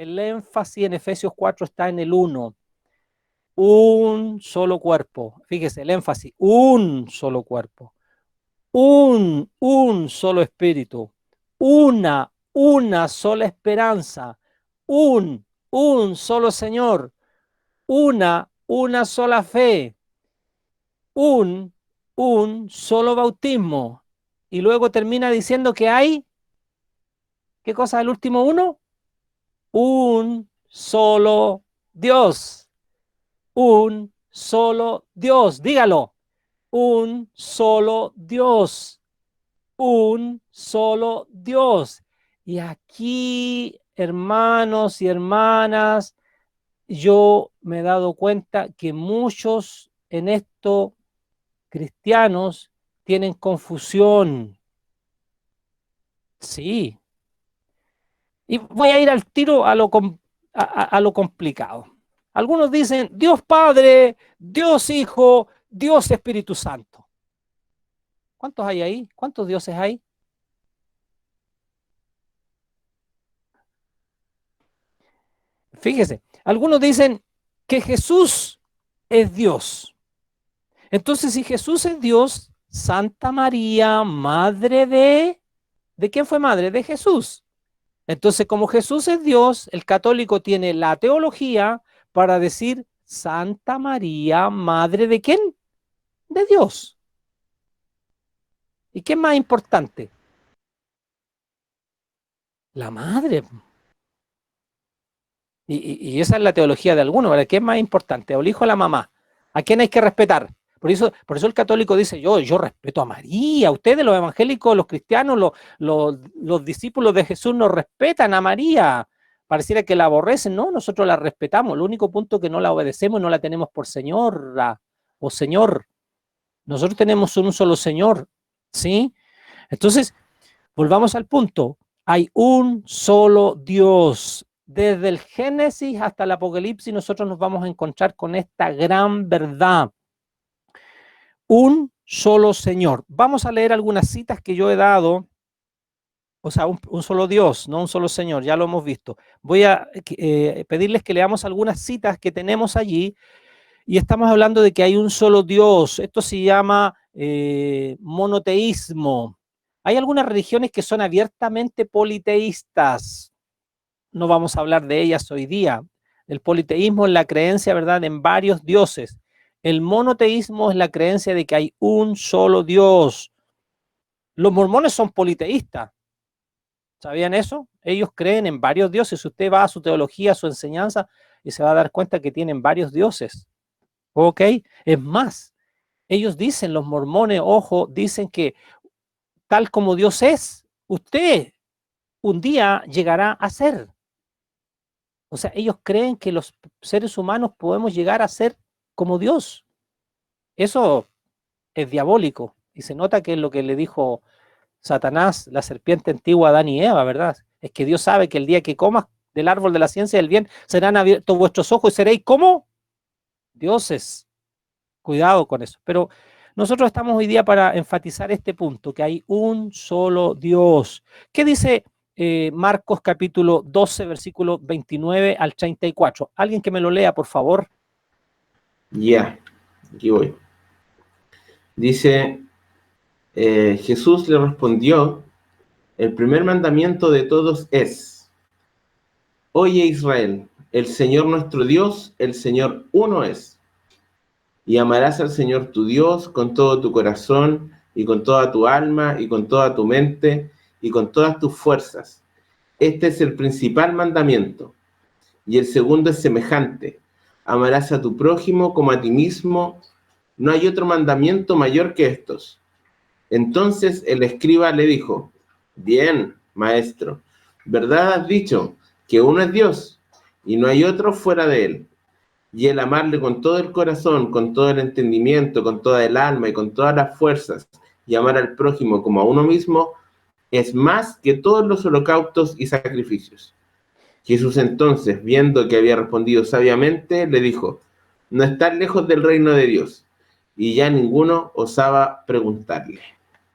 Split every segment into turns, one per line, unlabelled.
El énfasis en Efesios 4 está en el uno. Un solo cuerpo. Fíjese, el énfasis, un solo cuerpo. Un solo espíritu. Una sola esperanza. Un solo Señor. Una sola fe. Un, un solo bautismo. Y luego termina diciendo que hay, ¿qué cosa es el último uno? Un solo Dios. Un solo Dios. Dígalo. Un solo Dios. Un solo Dios. Y aquí, hermanos y hermanas, yo me he dado cuenta que muchos en esto cristianos tienen confusión. Sí. Y voy a ir al tiro a lo complicado. Algunos dicen Dios Padre, Dios Hijo, Dios Espíritu Santo. ¿Cuántos hay ahí? ¿Cuántos dioses hay? Fíjese, algunos dicen que Jesús es Dios. Entonces, si Jesús es Dios, Santa María, madre ¿de quién fue madre? De Jesús. Entonces, como Jesús es Dios, el católico tiene la teología para decir Santa María, madre ¿de quién? De Dios. ¿Y qué es más importante? La madre. Y esa es la teología de algunos, ¿verdad? ¿Qué es más importante? ¿O el hijo o la mamá? ¿A quién hay que respetar? Por eso el católico dice, yo respeto a María, ustedes los evangélicos, los cristianos, los discípulos de Jesús nos respetan a María. Pareciera que la aborrecen, no, nosotros la respetamos. El único punto que no la obedecemos y no la tenemos por señora o señor. Nosotros tenemos un solo Señor, ¿sí? Entonces, volvamos al punto. Hay un solo Dios. Desde el Génesis hasta el Apocalipsis nosotros nos vamos a encontrar con esta gran verdad. Un solo Señor. Vamos a leer algunas citas que yo he dado. O sea, un solo Dios, no un solo Señor, ya lo hemos visto. Voy a pedirles que leamos algunas citas que tenemos allí y estamos hablando de que hay un solo Dios. Esto se llama monoteísmo. Hay algunas religiones que son abiertamente politeístas. No vamos a hablar de ellas hoy día. El politeísmo es la creencia, ¿verdad?, en varios dioses. El monoteísmo es la creencia de que hay un solo Dios. Los mormones son politeístas. ¿Sabían eso? Ellos creen en varios dioses. Si usted va a su teología, a su enseñanza, y se va a dar cuenta que tienen varios dioses. ¿Ok? Es más, ellos dicen, los mormones, ojo, dicen que tal como Dios es, usted un día llegará a ser. O sea, ellos creen que los seres humanos podemos llegar a ser como Dios. Eso es diabólico. Y se nota que es lo que le dijo Satanás, la serpiente antigua a Adán y Eva, ¿verdad? Es que Dios sabe que el día que comas del árbol de la ciencia del bien, serán abiertos vuestros ojos y seréis como dioses. Cuidado con eso. Pero nosotros estamos hoy día para enfatizar este punto, que hay un solo Dios. ¿Qué dice Marcos capítulo 12, versículo 29 al 34? Alguien que me lo lea, por favor.
Ya, aquí voy. Dice, Jesús le respondió, el primer mandamiento de todos es, oye Israel, el Señor nuestro Dios, el Señor uno es. Y amarás al Señor tu Dios con todo tu corazón y con toda tu alma y con toda tu mente y con todas tus fuerzas. Este es el principal mandamiento. Y el segundo es semejante. Amarás a tu prójimo como a ti mismo. No hay otro mandamiento mayor que estos. Entonces el escriba le dijo, bien, maestro, ¿verdad has dicho que uno es Dios y no hay otro fuera de él? Y el amarle con todo el corazón, con todo el entendimiento, con toda el alma y con todas las fuerzas, y amar al prójimo como a uno mismo, es más que todos los holocaustos y sacrificios. Jesús entonces, viendo que había respondido sabiamente, le dijo, no estás lejos del reino de Dios. Y ya ninguno osaba preguntarle.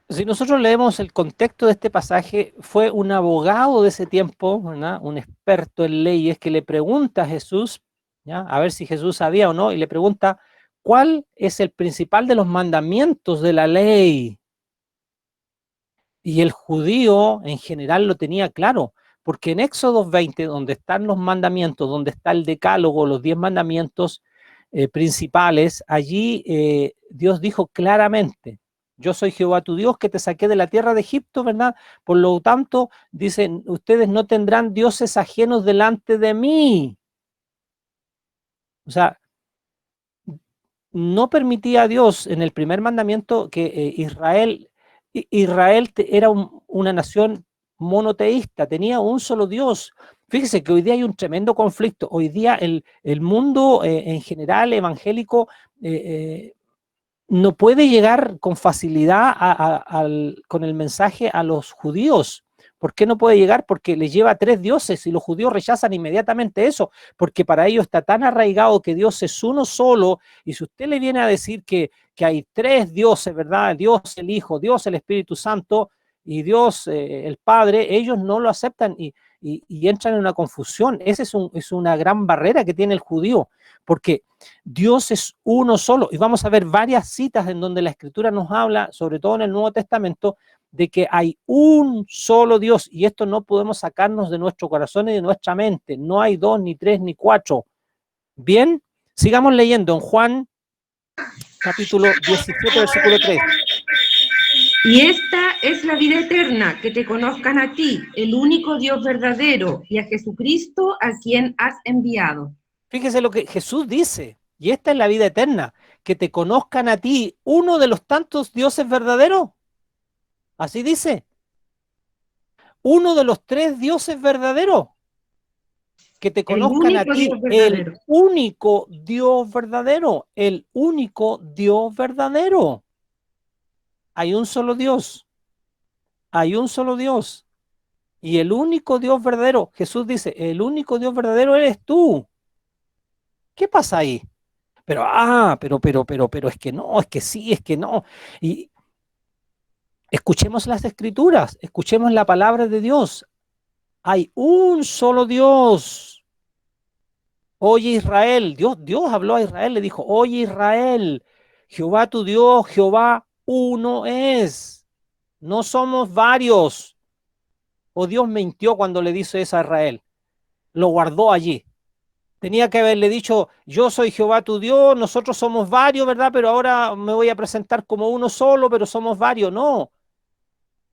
Si nosotros leemos el contexto de este pasaje, fue un abogado de ese tiempo, ¿verdad? Un experto en leyes, que le pregunta a Jesús, ¿ya? A ver si Jesús sabía o no, y le pregunta, ¿cuál es el principal de los mandamientos de la ley? Y el judío en general lo tenía claro, porque en Éxodo 20, donde están los mandamientos, donde está el decálogo, los 10 mandamientos principales, allí Dios dijo claramente, yo soy Jehová tu Dios que te saqué de la tierra de Egipto, ¿verdad? Por lo tanto, dicen, ustedes no tendrán dioses ajenos delante de mí. O sea, no permitía a Dios en el primer mandamiento que Israel era una nación monoteísta, tenía un solo Dios. Fíjese que hoy día hay un tremendo conflicto. Hoy día el mundo en general evangélico no puede llegar con facilidad con el mensaje a los judíos. ¿Por qué no puede llegar? Porque les lleva 3 dioses y los judíos rechazan inmediatamente eso, porque para ellos está tan arraigado que Dios es uno solo, y si usted le viene a decir que hay 3 dioses, ¿verdad? Dios el Hijo, Dios el Espíritu Santo y Dios el Padre, ellos no lo aceptan y entran en una confusión. Esa es una gran barrera que tiene el judío, porque Dios es uno solo. Y vamos a ver varias citas en donde la Escritura nos habla, sobre todo en el Nuevo Testamento, de que hay un solo Dios, y esto no podemos sacarnos de nuestro corazón y de nuestra mente. No hay 2, ni 3, ni 4. Bien, sigamos leyendo en Juan capítulo 17, versículo 3.
Y esta es la vida eterna, que te conozcan a ti, el único Dios verdadero, y a Jesucristo, a quien has enviado.
Fíjese lo que Jesús dice, y esta es la vida eterna, que te conozcan a ti, uno de los tantos dioses verdaderos. Así dice, uno de los 3 dioses verdaderos, que te conozcan a ti, el único Dios verdadero, el único Dios verdadero. Hay un solo Dios, hay un solo Dios, y el único Dios verdadero, Jesús dice, el único Dios verdadero eres tú. ¿Qué pasa ahí? Pero es que no, es que sí, es que no. Y escuchemos las escrituras, escuchemos la palabra de Dios. Hay un solo Dios. Oye Israel, Dios habló a Israel, le dijo, oye Israel, Jehová tu Dios, Jehová uno es. No somos varios. O Dios mintió cuando le dice eso a Israel. Lo guardó allí. Tenía que haberle dicho, yo soy Jehová tu Dios, nosotros somos varios, ¿verdad? Pero ahora me voy a presentar como uno solo, pero somos varios. No.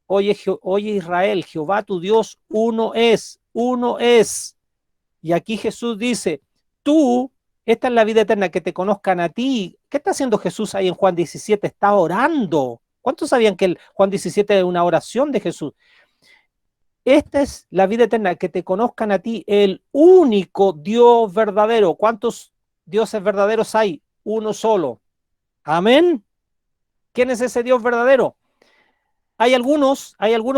Oye Israel, Jehová tu Dios, uno es, uno es. Y aquí Jesús dice, tú, esta es la vida eterna, que te conozcan a ti. ¿Qué está haciendo Jesús ahí en Juan 17? Está orando. ¿Cuántos sabían que el Juan 17 es una oración de Jesús? Esta es la vida eterna, que te conozcan a ti, el único Dios verdadero. ¿Cuántos dioses verdaderos hay? Uno solo. Amén. ¿Quién es ese Dios verdadero? Hay algunos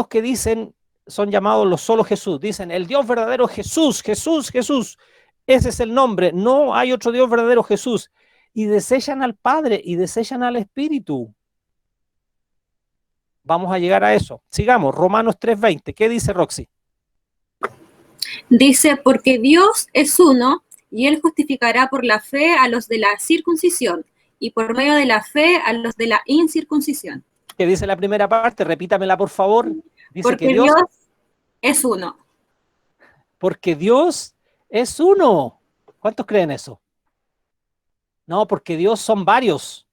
que dicen, son llamados los solo Jesús. Dicen, el Dios verdadero Jesús, Jesús, Jesús. Ese es el nombre. No hay otro Dios verdadero Jesús. Y desechan al Padre y desechan al Espíritu. Vamos a llegar a eso. Sigamos, Romanos 3:20. ¿Qué dice Roxy?
Dice, porque Dios es uno, y Él justificará por la fe a los de la circuncisión, y por medio de la fe a los de la incircuncisión.
¿Qué dice la primera parte? Repítamela, por favor. Dice
porque
que Dios
es uno.
Porque Dios es uno. ¿Cuántos creen eso? No, porque Dios son varios.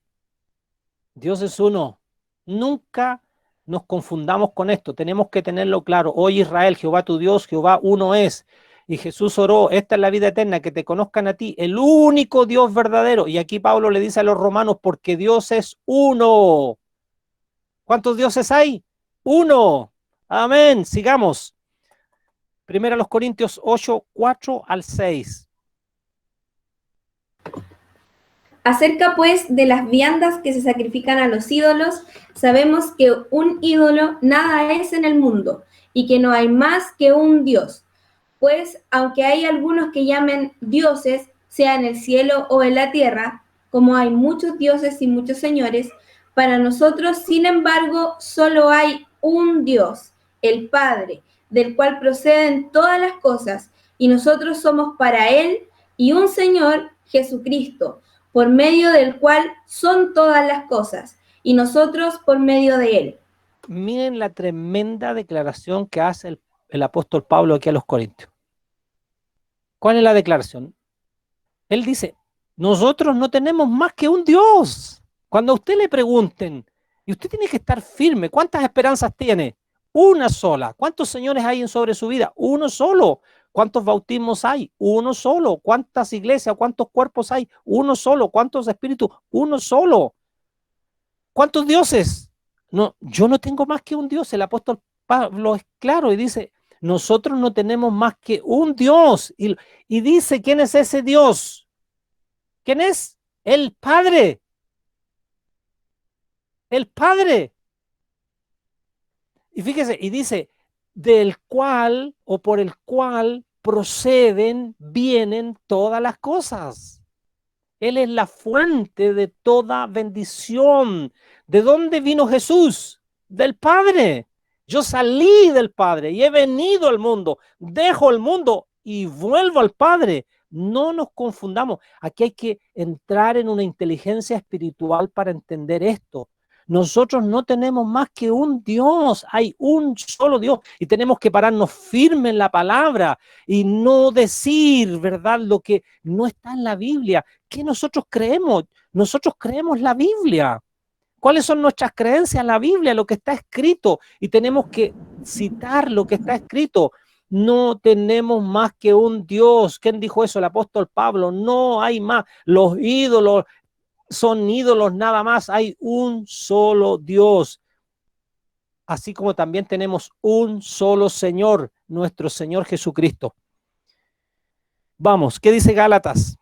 Dios es uno. Nunca nos confundamos con esto. Tenemos que tenerlo claro. Oye Israel, Jehová tu Dios, Jehová uno es. Y Jesús oró, esta es la vida eterna, que te conozcan a ti, el único Dios verdadero. Y aquí Pablo le dice a los romanos, porque Dios es uno. ¿Cuántos dioses hay? Uno. Amén. Sigamos. Primero a los Corintios 8, 4 al 6.
Acerca pues de las viandas que se sacrifican a los ídolos, sabemos que un ídolo nada es en el mundo, y que no hay más que un Dios. Pues aunque hay algunos que llamen dioses, sea en el cielo o en la tierra, como hay muchos dioses y muchos señores, Para nosotros, sin embargo, solo hay un Dios, el Padre, del cual proceden todas las cosas, y nosotros somos para Él, y un Señor, Jesucristo, por medio del cual son todas las cosas, y nosotros por medio de Él.
Miren la tremenda declaración que hace el apóstol Pablo aquí a los Corintios. ¿Cuál es la declaración? Él dice, nosotros no tenemos más que un Dios. Cuando a usted le pregunten, y usted tiene que estar firme, ¿cuántas esperanzas tiene? Una sola. ¿Cuántos señores hay sobre su vida? Uno solo. ¿Cuántos bautismos hay? Uno solo. ¿Cuántas iglesias, cuántos cuerpos hay? Uno solo. ¿Cuántos espíritus? Uno solo. ¿Cuántos dioses? No, yo no tengo más que un Dios. El apóstol Pablo es claro y dice, nosotros no tenemos más que un Dios. Y dice, ¿quién es ese Dios? ¿Quién es? El Padre. El Padre. Y fíjese, y dice, del cual o por el cual proceden, vienen todas las cosas. Él es la fuente de toda bendición. ¿De dónde vino Jesús? Del Padre. Yo salí del Padre y he venido al mundo. Dejo el mundo y vuelvo al Padre. No nos confundamos. Aquí hay que entrar en una inteligencia espiritual para entender esto. Nosotros no tenemos más que un Dios, hay un solo Dios y tenemos que pararnos firmes en la palabra y no decir, ¿verdad?, lo que no está en la Biblia. ¿Qué nosotros creemos? Nosotros creemos la Biblia. ¿Cuáles son nuestras creencias? La Biblia, lo que está escrito, y tenemos que citar lo que está escrito. No tenemos más que un Dios. ¿Quién dijo eso? El apóstol Pablo. No hay más. Los ídolos son ídolos nada más, hay un solo Dios, así como también tenemos un solo Señor, nuestro Señor Jesucristo. Vamos, ¿qué dice Gálatas?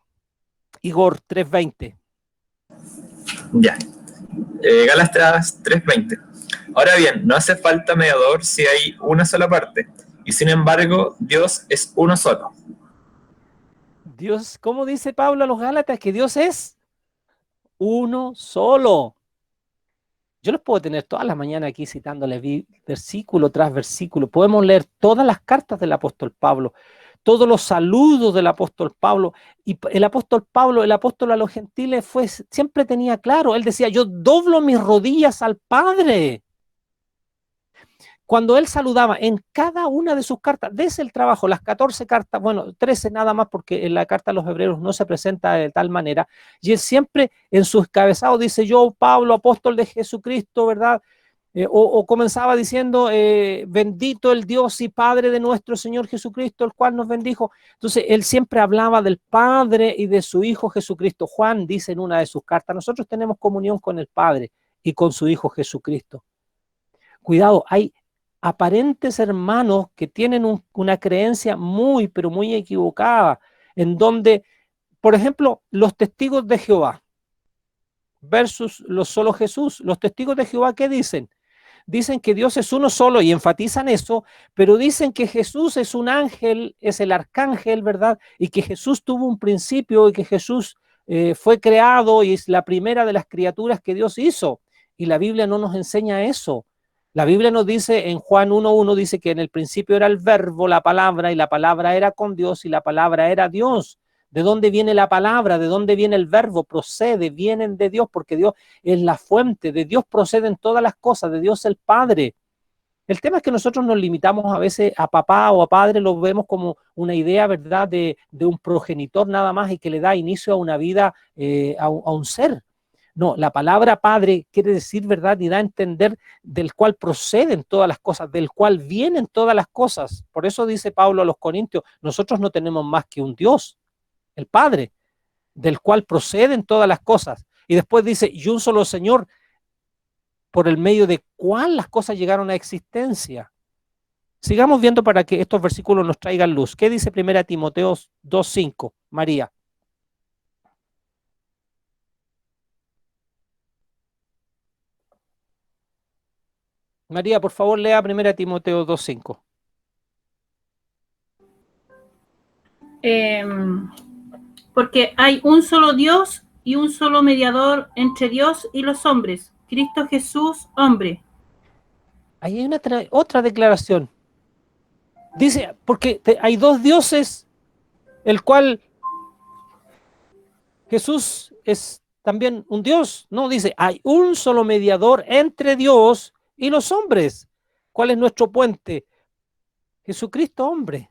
Igor 3:20.
Ya, Gálatas 3:20. Ahora bien, no hace falta mediador si hay una sola parte, y sin embargo, Dios es uno solo.
Dios, ¿cómo dice Pablo a los Gálatas? Que Dios es uno solo. Yo los puedo tener todas las mañanas aquí citándoles versículo tras versículo. Podemos leer todas las cartas del apóstol Pablo, todos los saludos del apóstol Pablo. Y el apóstol Pablo, el apóstol a los gentiles, siempre tenía claro. Él decía, yo doblo mis rodillas al Padre. Cuando él saludaba en cada una de sus cartas, desde el trabajo, las 14 cartas, bueno, 13 nada más porque en la carta a los hebreos no se presenta de tal manera, y él siempre en sus cabezados dice, yo, Pablo, apóstol de Jesucristo, ¿verdad? O comenzaba diciendo, bendito el Dios y Padre de nuestro Señor Jesucristo, el cual nos bendijo. Entonces, él siempre hablaba del Padre y de su Hijo Jesucristo. Juan dice en una de sus cartas, nosotros tenemos comunión con el Padre y con su Hijo Jesucristo. Cuidado, hay aparentes hermanos que tienen una creencia muy, pero muy equivocada, en donde, por ejemplo, los testigos de Jehová versus los solo Jesús. Los testigos de Jehová, ¿qué dicen? Dicen que Dios es uno solo y enfatizan eso, pero dicen que Jesús es un ángel, es el arcángel, ¿verdad? Y que Jesús tuvo un principio y que Jesús fue creado y es la primera de las criaturas que Dios hizo. Y la Biblia no nos enseña eso. La Biblia nos dice, en Juan 1:1, dice que en el principio era el verbo, la palabra, y la palabra era con Dios, y la palabra era Dios. ¿De dónde viene la palabra? ¿De dónde viene el verbo? Procede, vienen de Dios, porque Dios es la fuente. De Dios proceden todas las cosas, de Dios el Padre. El tema es que nosotros nos limitamos a veces a papá o a padre, lo vemos como una idea, ¿verdad?, de un progenitor nada más y que le da inicio a una vida, a un ser. No, la palabra Padre quiere decir, ¿verdad?, y da a entender del cual proceden todas las cosas, del cual vienen todas las cosas. Por eso dice Pablo a los Corintios, nosotros no tenemos más que un Dios, el Padre, del cual proceden todas las cosas. Y después dice, y un solo Señor, por el medio de cuál las cosas llegaron a existencia. Sigamos viendo para que estos versículos nos traigan luz. ¿Qué dice 1 Timoteo 2:5? María. María, por favor, lea 1 Timoteo 2:5.
Porque hay un solo Dios y un solo mediador entre Dios y los hombres, Cristo Jesús, hombre.
Ahí hay otra declaración. Dice, porque hay dos dioses, el cual Jesús es también un Dios. No, dice, hay un solo mediador entre Dios y los hombres. ¿Cuál es nuestro puente? Jesucristo, hombre.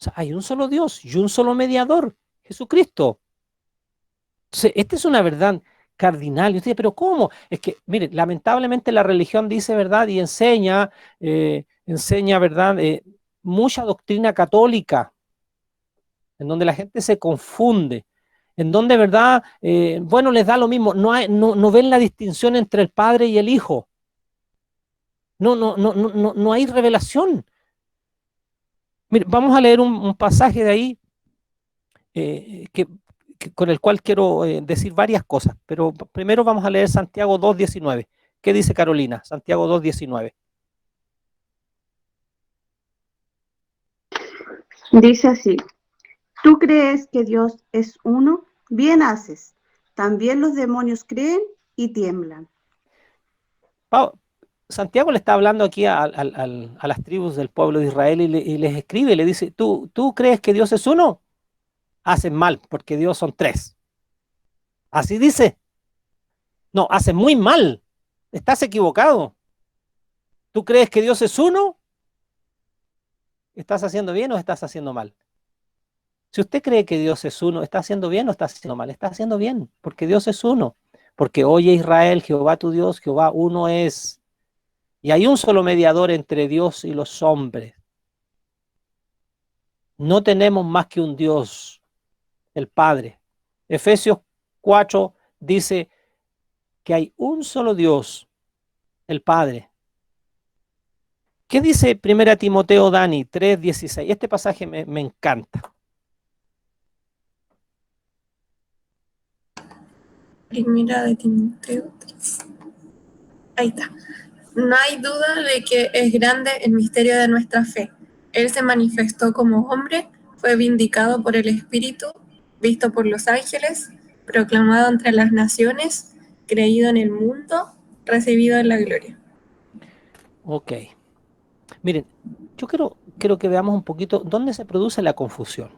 O sea, hay un solo Dios y un solo mediador, Jesucristo. Entonces, esta es una verdad cardinal. Y usted dice, pero ¿cómo? Es que, mire, lamentablemente la religión dice verdad y enseña, ¿verdad? Mucha doctrina católica, en donde la gente se confunde, en donde, ¿verdad? Bueno, les da lo mismo, no ven la distinción entre el Padre y el Hijo. No hay revelación. Mire, vamos a leer un pasaje de ahí con el cual quiero decir varias cosas, pero primero vamos a leer Santiago 2:19. ¿Qué dice Carolina? Santiago 2:19.
Dice así: ¿tú crees que Dios es uno? Bien haces. También los demonios creen y tiemblan.
Santiago le está hablando aquí a las tribus del pueblo de Israel y les escribe y le dice, ¿tú crees que Dios es uno? Hacen mal, porque Dios son tres. Así dice. No, hacen muy mal. Estás equivocado. ¿Tú crees que Dios es uno? ¿Estás haciendo bien o estás haciendo mal? Si usted cree que Dios es uno, ¿está haciendo bien o está haciendo mal? Está haciendo bien, porque Dios es uno. Porque oye Israel, Jehová tu Dios, Jehová uno es. Y hay un solo mediador entre Dios y los hombres. No tenemos más que un Dios, el Padre. Efesios 4 dice que hay un solo Dios, el Padre. ¿Qué dice 1 Timoteo, Dani, 3:16? Este pasaje me encanta.
Primera de Timoteo 3. Ahí está. No hay duda de que es grande el misterio de nuestra fe. Él se manifestó como hombre, fue vindicado por el Espíritu, visto por los ángeles, proclamado entre las naciones, creído en el mundo, recibido en la gloria.
Ok. Miren, yo quiero que veamos un poquito dónde se produce la confusión.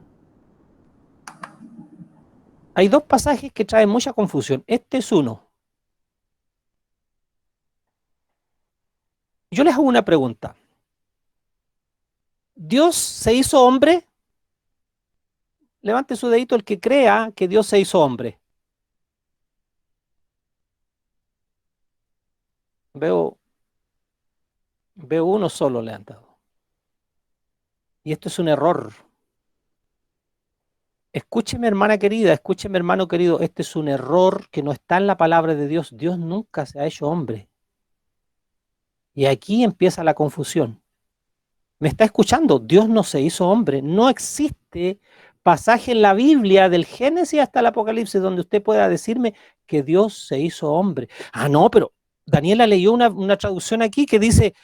Hay dos pasajes que traen mucha confusión. Este es uno. Yo les hago una pregunta. ¿Dios se hizo hombre? Levante su dedito el que crea que Dios se hizo hombre. Veo uno solo levantado. Y esto es un error. Escúcheme, hermana querida, escúcheme, hermano querido, este es un error que no está en la palabra de Dios. Dios nunca se ha hecho hombre. Y aquí empieza la confusión. ¿Me está escuchando? Dios no se hizo hombre. No existe pasaje en la Biblia, del Génesis hasta el Apocalipsis, donde usted pueda decirme que Dios se hizo hombre. Ah, no, pero Daniela leyó una traducción aquí que dice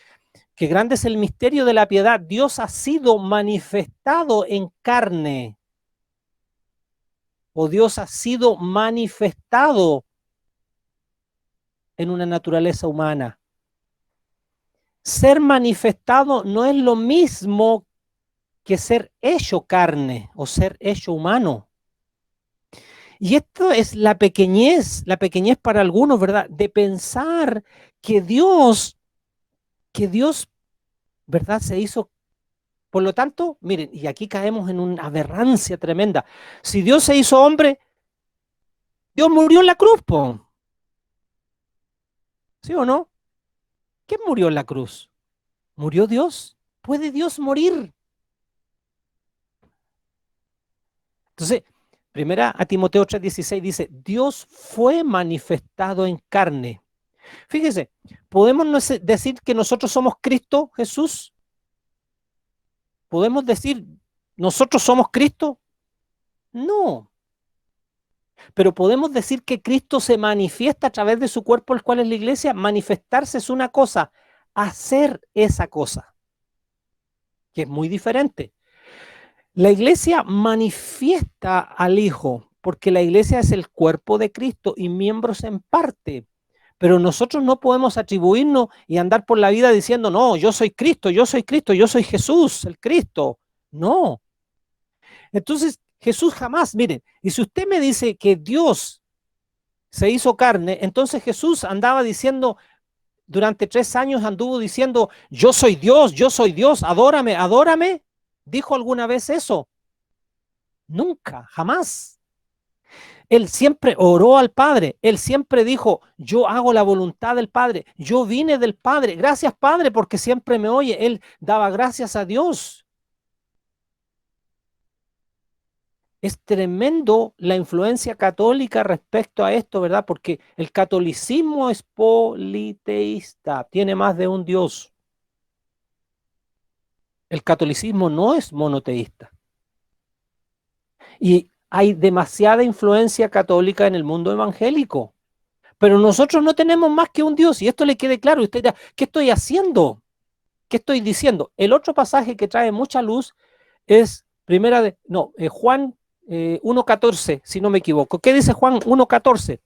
que grande es el misterio de la piedad. Dios ha sido manifestado en carne. O Dios ha sido manifestado en una naturaleza humana. Ser manifestado no es lo mismo que ser hecho carne o ser hecho humano. Y esto es la pequeñez para algunos, ¿verdad? De pensar que Dios, ¿verdad? Se hizo. Por lo tanto, miren, y aquí caemos en una aberrancia tremenda. Si Dios se hizo hombre, Dios murió en la cruz, po. ¿Sí o no? ¿Quién murió en la cruz? ¿Murió Dios? ¿Puede Dios morir? Entonces, primera a Timoteo 3:16 dice, Dios fue manifestado en carne. Fíjese, ¿podemos decir que nosotros somos Cristo Jesús? ¿Podemos decir nosotros somos Cristo? No. Pero podemos decir que Cristo se manifiesta a través de su cuerpo, el cual es la iglesia. Manifestarse es una cosa, hacer esa cosa, que es muy diferente. La iglesia manifiesta al Hijo, porque la iglesia es el cuerpo de Cristo y miembros en parte. Pero nosotros no podemos atribuirnos y andar por la vida diciendo, no, yo soy Cristo, yo soy Cristo, yo soy Jesús, el Cristo. No. Entonces, Jesús jamás, miren, y si usted me dice que Dios se hizo carne, entonces Jesús andaba diciendo, durante 3 años anduvo diciendo, yo soy Dios, adórame, adórame. ¿Dijo alguna vez eso? Nunca, jamás. Él siempre oró al Padre, él siempre dijo, yo hago la voluntad del Padre, yo vine del Padre, gracias Padre porque siempre me oye, él daba gracias a Dios. Es tremendo la influencia católica respecto a esto, ¿verdad? Porque el catolicismo es politeísta, tiene más de un Dios. El catolicismo no es monoteísta. Y hay demasiada influencia católica en el mundo evangélico. Pero nosotros no tenemos más que un Dios, y esto le quede claro. Y usted dirá, ¿qué estoy haciendo? ¿Qué estoy diciendo? El otro pasaje que trae mucha luz es Juan 1.14, si no me equivoco. ¿Qué dice Juan 1.14?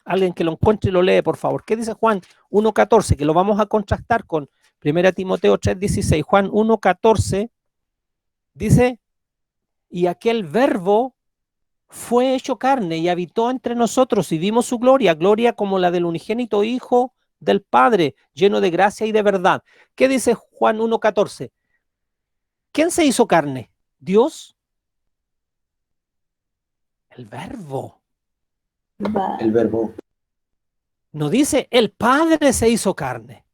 Alguien que lo encuentre y lo lee, por favor. ¿Qué dice Juan 1.14? Que lo vamos a contrastar con 1 Timoteo 3.16. Juan 1.14 dice, y aquel verbo fue hecho carne y habitó entre nosotros y vimos su gloria, gloria como la del unigénito Hijo del Padre, lleno de gracia y de verdad. ¿Qué dice Juan 1.14? ¿Quién se hizo carne? ¿Dios? El verbo.
El verbo.
No dice el Padre se hizo carne.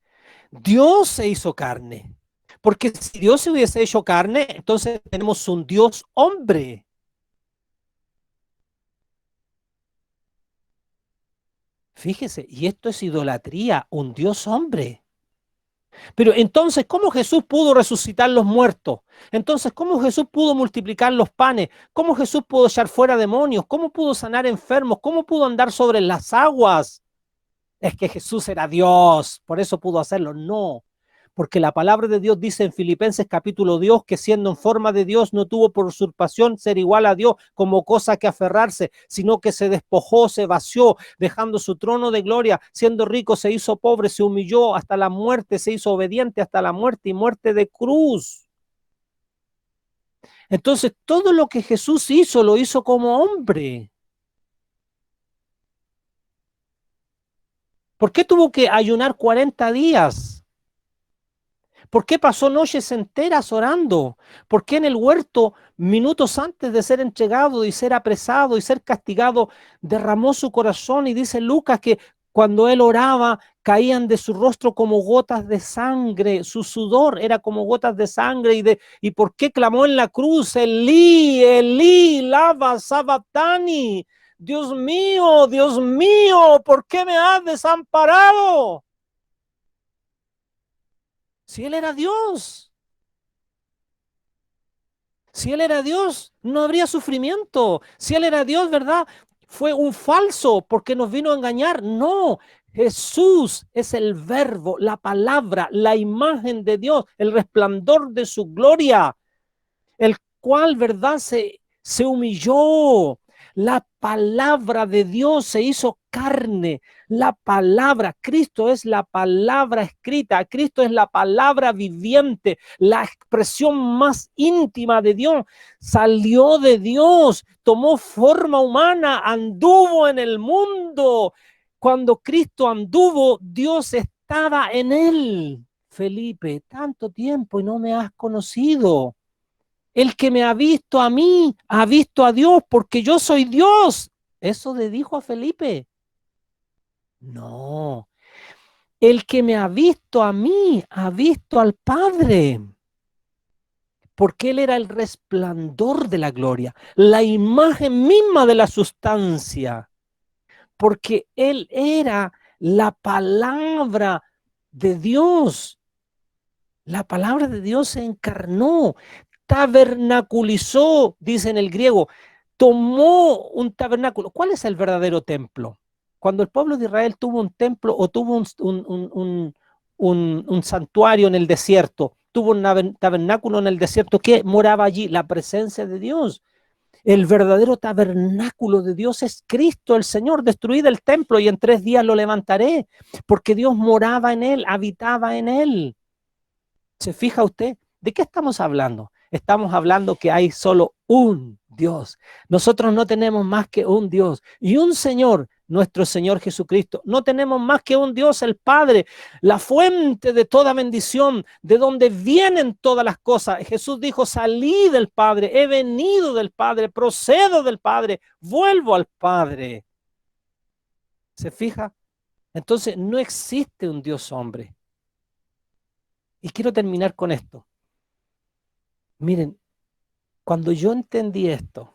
Dios se hizo carne. Porque si Dios se hubiese hecho carne, entonces tenemos un Dios hombre. Fíjese, y esto es idolatría, un Dios hombre. Pero entonces, ¿cómo Jesús pudo resucitar los muertos? Entonces, ¿cómo Jesús pudo multiplicar los panes? ¿Cómo Jesús pudo echar fuera demonios? ¿Cómo pudo sanar enfermos? ¿Cómo pudo andar sobre las aguas? Es que Jesús era Dios, por eso pudo hacerlo. No, porque la palabra de Dios dice en Filipenses capítulo 2 que siendo en forma de Dios no tuvo por usurpación ser igual a Dios como cosa que aferrarse, sino que se despojó, se vació, dejando su trono de gloria, siendo rico se hizo pobre, se humilló hasta la muerte, se hizo obediente hasta la muerte y muerte de cruz. Entonces todo lo que Jesús hizo lo hizo como hombre. ¿Por qué tuvo que ayunar 40 días? ¿Por qué pasó noches enteras orando? ¿Por qué en el huerto, minutos antes de ser entregado y ser apresado y ser castigado, derramó su corazón? Y dice Lucas que cuando él oraba, caían de su rostro como gotas de sangre. Su sudor era como gotas de sangre. ¿Y por qué clamó en la cruz? Elí, Elí, lama sabactani. Dios mío, ¿por qué me has desamparado? Si él era Dios. Si él era Dios, no habría sufrimiento. Si él era Dios, ¿verdad? Fue un falso porque nos vino a engañar. No, Jesús es el verbo, la palabra, la imagen de Dios, el resplandor de su gloria, el cual, ¿verdad? Se humilló. La palabra de Dios se hizo carne. La palabra, Cristo es la palabra escrita. Cristo es la palabra viviente, la expresión más íntima de Dios. Salió de Dios, tomó forma humana, anduvo en el mundo. Cuando Cristo anduvo, Dios estaba en él. Felipe, tanto tiempo y no me has conocido. El que me ha visto a mí, ha visto a Dios, porque yo soy Dios. ¿Eso le dijo a Felipe? No. El que me ha visto a mí, ha visto al Padre. Porque Él era el resplandor de la gloria, la imagen misma de la sustancia. Porque Él era la palabra de Dios. La palabra de Dios se encarnó. Tabernaculizó, dice en el griego, tomó un tabernáculo. ¿Cuál es el verdadero templo? Cuando el pueblo de Israel tuvo un templo o tuvo un santuario en el desierto, tuvo un tabernáculo en el desierto, ¿qué moraba allí? La presencia de Dios. El verdadero tabernáculo de Dios es Cristo, el Señor. Destruid el templo y en 3 días lo levantaré, porque Dios moraba en él, habitaba en él. ¿Se fija usted? ¿De qué estamos hablando? Estamos hablando que hay solo un Dios. Nosotros no tenemos más que un Dios y un Señor, nuestro Señor Jesucristo. No tenemos más que un Dios, el Padre, la fuente de toda bendición, de donde vienen todas las cosas. Jesús dijo, salí del Padre, he venido del Padre, procedo del Padre, vuelvo al Padre. ¿Se fija? Entonces no existe un Dios hombre. Y quiero terminar con esto. Miren, cuando yo entendí esto,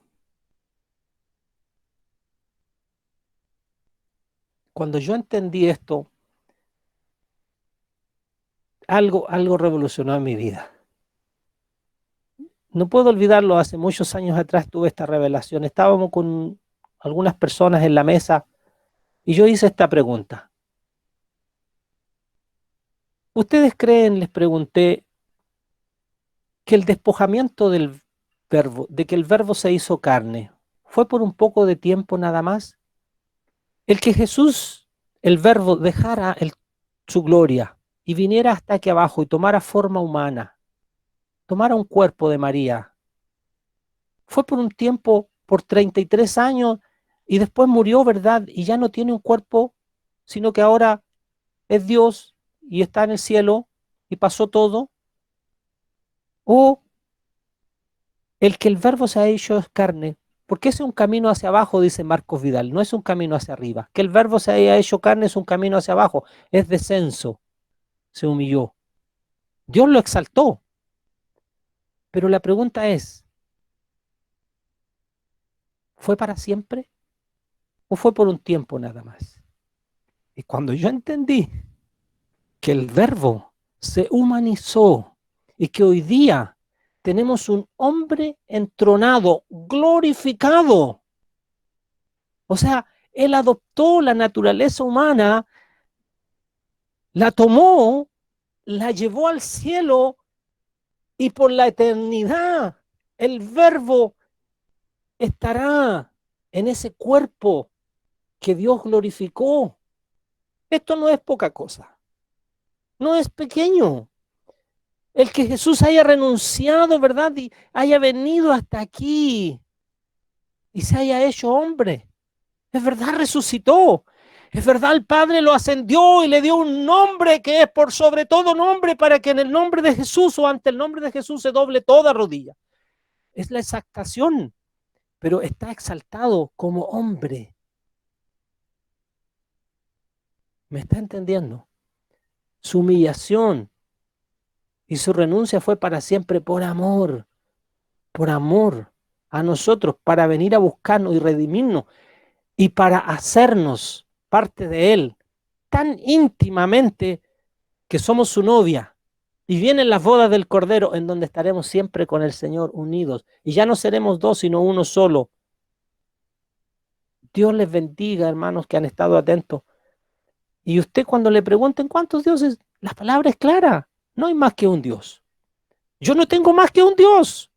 algo revolucionó en mi vida. No puedo olvidarlo, hace muchos años atrás tuve esta revelación. Estábamos con algunas personas en la mesa y yo hice esta pregunta. ¿Ustedes creen, les pregunté, que el despojamiento del verbo, de que el verbo se hizo carne, fue por un poco de tiempo nada más? El que Jesús, el verbo, dejara su gloria y viniera hasta aquí abajo y tomara forma humana, tomara un cuerpo de María, fue por un tiempo, por 33 años, y después murió, ¿verdad? Y ya no tiene un cuerpo, sino que ahora es Dios y está en el cielo y pasó todo. O el que el verbo se ha hecho carne, porque ese es un camino hacia abajo, dice Marcos Vidal, no es un camino hacia arriba. Que el verbo se haya hecho carne es un camino hacia abajo, es descenso, se humilló. Dios lo exaltó. Pero la pregunta es, ¿fue para siempre o fue por un tiempo nada más? Y cuando yo entendí que el verbo se humanizó y que hoy día tenemos un hombre entronado, glorificado. O sea, él adoptó la naturaleza humana, la tomó, la llevó al cielo y por la eternidad el verbo estará en ese cuerpo que Dios glorificó. Esto no es poca cosa, no es pequeño. El que Jesús haya renunciado, ¿verdad? Y haya venido hasta aquí y se haya hecho hombre. Es verdad, resucitó. Es verdad, el Padre lo ascendió y le dio un nombre que es por sobre todo nombre, para que en el nombre de Jesús o ante el nombre de Jesús se doble toda rodilla. Es la exaltación, pero está exaltado como hombre. ¿Me está entendiendo? Su humillación y su renuncia fue para siempre por amor a nosotros, para venir a buscarnos y redimirnos y para hacernos parte de Él tan íntimamente que somos su novia. Y vienen las bodas del Cordero, en donde estaremos siempre con el Señor unidos. Y ya no seremos dos, sino uno solo. Dios les bendiga, hermanos, que han estado atentos. Y usted, cuando le pregunten cuántos dioses, la palabra es clara. No hay más que un Dios. Yo no tengo más que un Dios,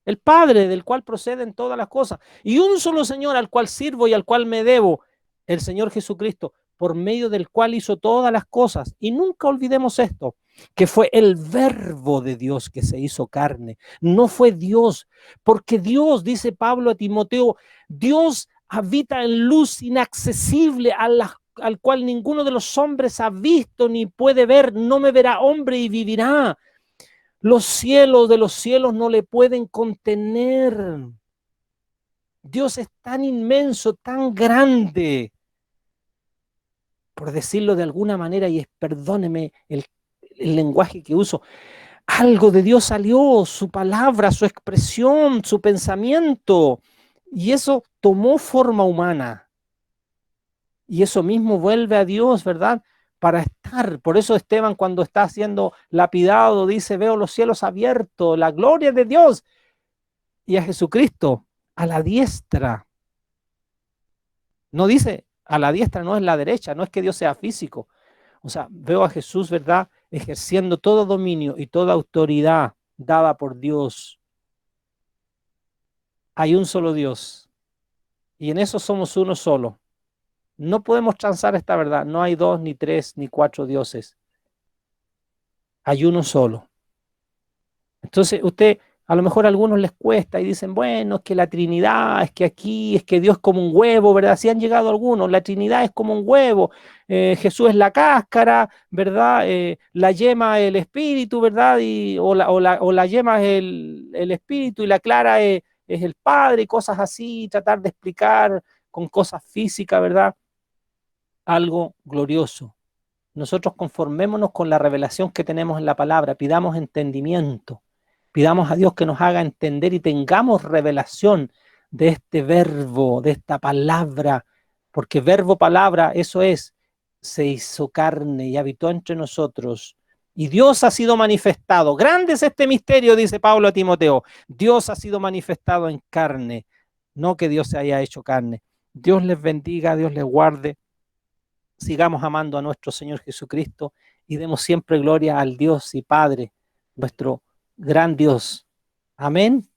el Padre, del cual proceden todas las cosas. Y un solo Señor al cual sirvo y al cual me debo, el Señor Jesucristo, por medio del cual hizo todas las cosas. Y nunca olvidemos esto, que fue el verbo de Dios que se hizo carne. No fue Dios, porque Dios, dice Pablo a Timoteo, Dios habita en luz inaccesible al cual ninguno de los hombres ha visto ni puede ver. No me verá hombre y vivirá. Los cielos de los cielos no le pueden contener. Dios es tan inmenso, tan grande, por decirlo de alguna manera, y perdóneme el lenguaje que uso, algo de Dios salió, su palabra, su expresión, su pensamiento, y eso tomó forma humana. Y eso mismo vuelve a Dios, ¿verdad? Para estar. Por eso Esteban, cuando está siendo lapidado, dice, veo los cielos abiertos, la gloria de Dios, y a Jesucristo a la diestra. No dice a la diestra, no es la derecha, no es que Dios sea físico. O sea, veo a Jesús, ¿verdad?, ejerciendo todo dominio y toda autoridad dada por Dios. hay un solo Dios y en eso somos uno solo. No podemos transar esta verdad. No hay 2, ni 3, ni 4 dioses. Hay uno solo. Entonces a lo mejor a algunos les cuesta y dicen, bueno, es que la Trinidad, es que aquí, es que Dios es como un huevo, ¿verdad? Así han llegado algunos, la Trinidad es como un huevo, Jesús es la cáscara, ¿verdad? La yema es el espíritu, ¿verdad? O la yema es el espíritu y la clara es el Padre, y cosas así, tratar de explicar con cosas físicas, ¿verdad? Algo glorioso. Nosotros conformémonos con la revelación que tenemos en la palabra, pidamos entendimiento. Pidamos a Dios que nos haga entender y tengamos revelación de este verbo, de esta palabra, porque verbo, palabra, eso es, se hizo carne y habitó entre nosotros. Y Dios ha sido manifestado. Grande es este misterio, dice Pablo a Timoteo. Dios ha sido manifestado en carne, no que Dios se haya hecho carne. Dios les bendiga, Dios les guarde. Sigamos amando a nuestro Señor Jesucristo y demos siempre gloria al Dios y Padre, nuestro gran Dios. Amén.